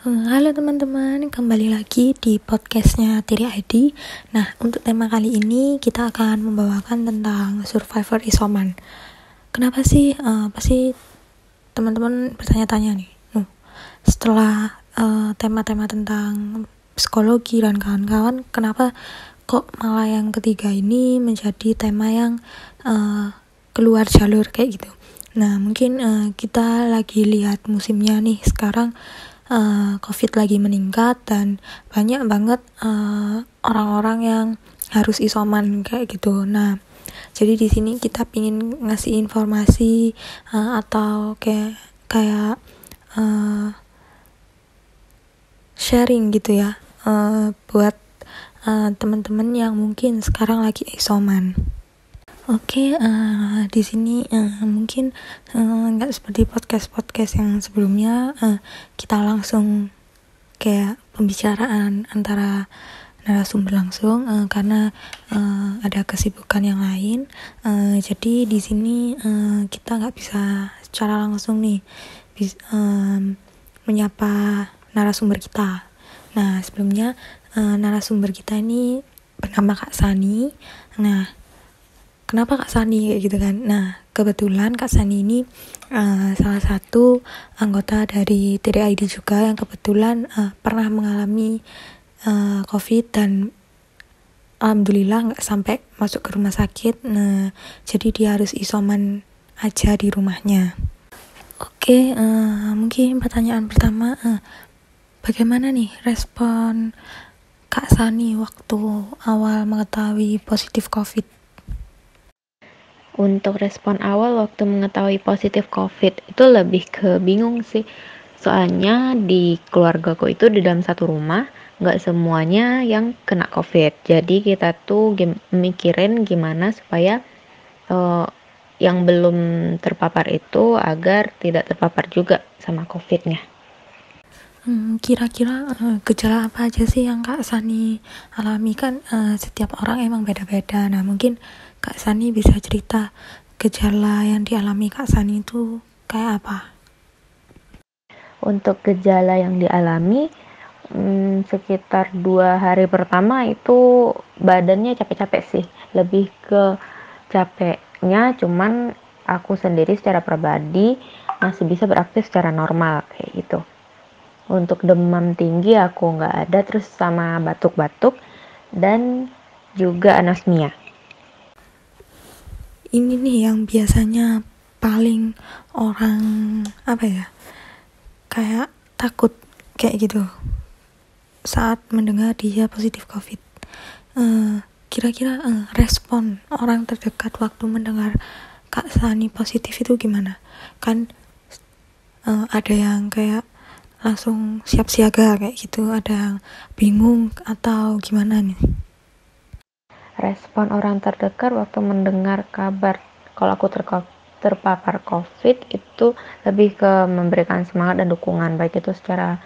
Halo teman-teman, kembali lagi di podcastnya Tiri ID. Nah, untuk tema kali ini kita akan membawakan tentang Survivor Isoman. Kenapa sih, pasti teman-teman bertanya-tanya nih, setelah tema-tema tentang psikologi dan kawan-kawan, kenapa kok malah yang ketiga ini menjadi tema yang keluar jalur kayak gitu. Nah, mungkin kita lagi lihat musimnya nih sekarang. COVID lagi meningkat dan banyak banget orang-orang yang harus isoman kayak gitu. Nah, jadi di sini kita pingin ngasih informasi atau kayak sharing gitu ya, buat teman-teman yang mungkin sekarang lagi isoman. Oke, di sini mungkin nggak seperti podcast yang sebelumnya, kita langsung kayak pembicaraan antara narasumber langsung, karena ada kesibukan yang lain. Jadi di sini kita nggak bisa secara langsung nih menyapa narasumber kita. Nah, sebelumnya narasumber kita ini bernama Kak Sani. Nah, kenapa Kak Sani kayak gitu kan? Nah, kebetulan Kak Sani ini salah satu anggota dari TDID juga yang kebetulan pernah mengalami COVID dan alhamdulillah nggak sampai masuk ke rumah sakit. Nah, jadi dia harus isoman aja di rumahnya. Oke, mungkin pertanyaan pertama, bagaimana nih respon Kak Sani waktu awal mengetahui positif COVID? Untuk respon awal waktu mengetahui positif COVID itu lebih ke bingung sih. Soalnya di keluargaku itu di dalam satu rumah, nggak semuanya yang kena COVID. Jadi kita tuh mikirin gimana supaya yang belum terpapar itu agar tidak terpapar juga sama COVID-nya. Kira-kira gejala apa aja sih yang Kak Sani alami? Kan setiap orang emang beda-beda. Nah, mungkin Kak Sani bisa cerita gejala yang dialami Kak Sani itu kayak apa? Untuk gejala yang dialami, sekitar 2 hari pertama itu badannya capek-capek sih. Lebih ke capeknya, cuman aku sendiri secara pribadi masih bisa beraktif secara normal kayak gitu. Untuk demam tinggi aku nggak ada, terus sama batuk-batuk dan juga anosmia. Ini nih yang biasanya paling orang kayak takut kayak gitu saat mendengar dia positif COVID. Kira-kira respon orang terdekat waktu mendengar Kak Sani positif itu gimana? Kan ada yang kayak langsung siap siaga kayak gitu, ada yang bingung atau gimana nih? Respon orang terdekat waktu mendengar kabar kalau aku terpapar COVID itu lebih ke memberikan semangat dan dukungan, baik itu secara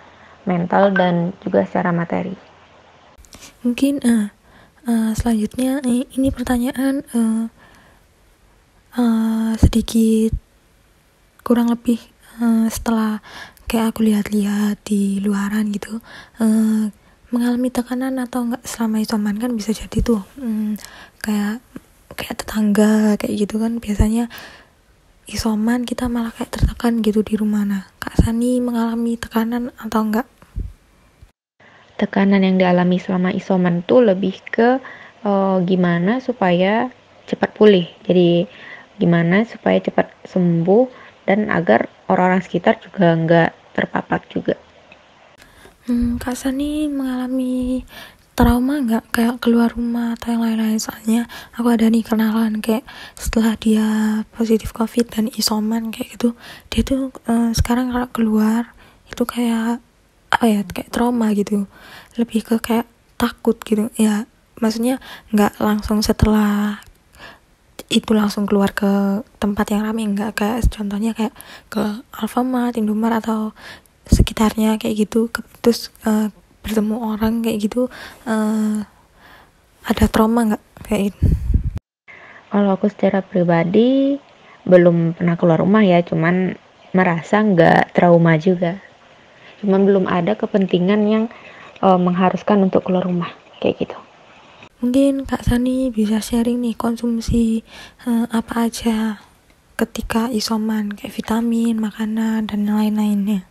mental dan juga secara materi. Mungkin selanjutnya ini pertanyaan sedikit kurang lebih setelah kayak aku lihat-lihat di luaran gitu, mengalami tekanan atau enggak selama isoman. Kan bisa jadi tuh kayak tetangga kayak gitu kan, biasanya isoman kita malah kayak tertekan gitu di rumah. Nah, Kak Sani mengalami tekanan atau enggak? Tekanan yang dialami selama isoman tuh lebih ke gimana supaya cepat pulih. Jadi gimana supaya cepat sembuh dan agar orang-orang sekitar juga nggak terpapar juga. Kak Sani mengalami trauma nggak kayak keluar rumah atau yang lain-lain? Soalnya aku ada nih kenalan kayak setelah dia positif COVID dan isoman kayak gitu, dia tuh sekarang kalau keluar itu kayak kayak trauma gitu, lebih ke kayak takut gitu ya. Maksudnya nggak langsung setelah itu langsung keluar ke tempat yang ramai, enggak, kayak contohnya kayak ke Alfamart, Indomaret atau sekitarnya kayak gitu, terus bertemu orang kayak gitu, ada trauma nggak kayak gitu? Kalau aku secara pribadi belum pernah keluar rumah ya, cuman merasa nggak trauma juga. cuman belum ada kepentingan yang mengharuskan untuk keluar rumah kayak gitu. Mungkin Kak Sani bisa sharing nih konsumsi apa aja ketika isoman, kayak vitamin, makanan, dan lain-lainnya.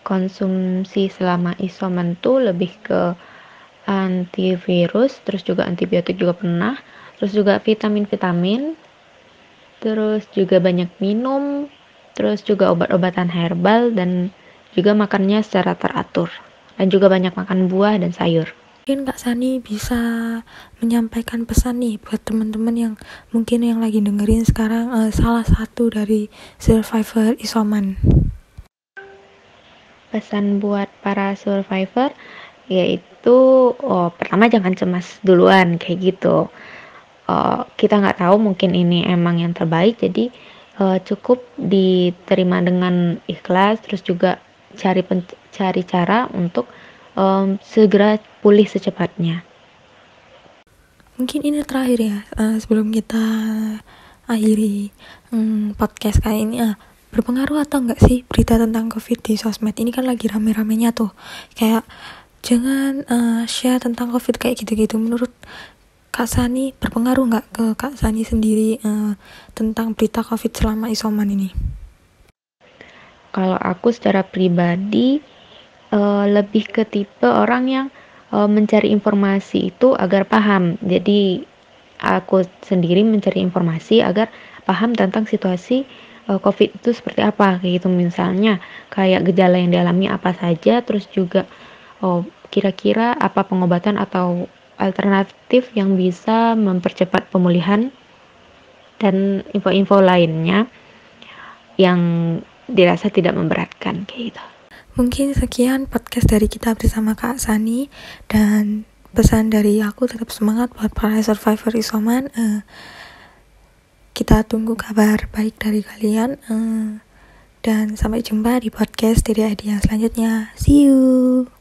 Konsumsi selama isoman tuh lebih ke antivirus, terus juga antibiotik juga pernah, terus juga vitamin-vitamin, terus juga banyak minum, terus juga obat-obatan herbal, dan juga makannya secara teratur, dan juga banyak makan buah dan sayur. Mungkin Kak Sani bisa menyampaikan pesan nih buat teman-teman yang mungkin yang lagi dengerin sekarang salah satu dari survivor isoman. Pesan buat para survivor yaitu pertama jangan cemas duluan kayak gitu. Kita nggak tahu mungkin ini emang yang terbaik, jadi cukup diterima dengan ikhlas, terus juga cari cara untuk segera pulih secepatnya. Mungkin ini terakhir ya, sebelum kita akhiri podcast kali ini. Berpengaruh atau enggak sih berita tentang COVID di sosmed? Ini kan lagi rame-ramenya tuh, kayak jangan share tentang COVID kayak gitu-gitu. Menurut Kak Sani, berpengaruh nggak ke Kak Sani sendiri tentang berita COVID selama isoman ini? Kalau aku secara pribadi lebih ke tipe orang yang mencari informasi itu agar paham. Jadi aku sendiri mencari informasi agar paham tentang situasi COVID itu seperti apa, kayak gitu. Misalnya kayak gejala yang dialami apa saja, terus juga kira-kira apa pengobatan atau alternatif yang bisa mempercepat pemulihan, dan info-info lainnya yang dirasa tidak memberatkan kayak gitu. Mungkin sekian podcast dari kita bersama Kak Sani, dan pesan dari aku tetap semangat buat para survivor isoman. Kita tunggu kabar baik dari kalian, dan sampai jumpa di podcast dari ID yang selanjutnya. See you.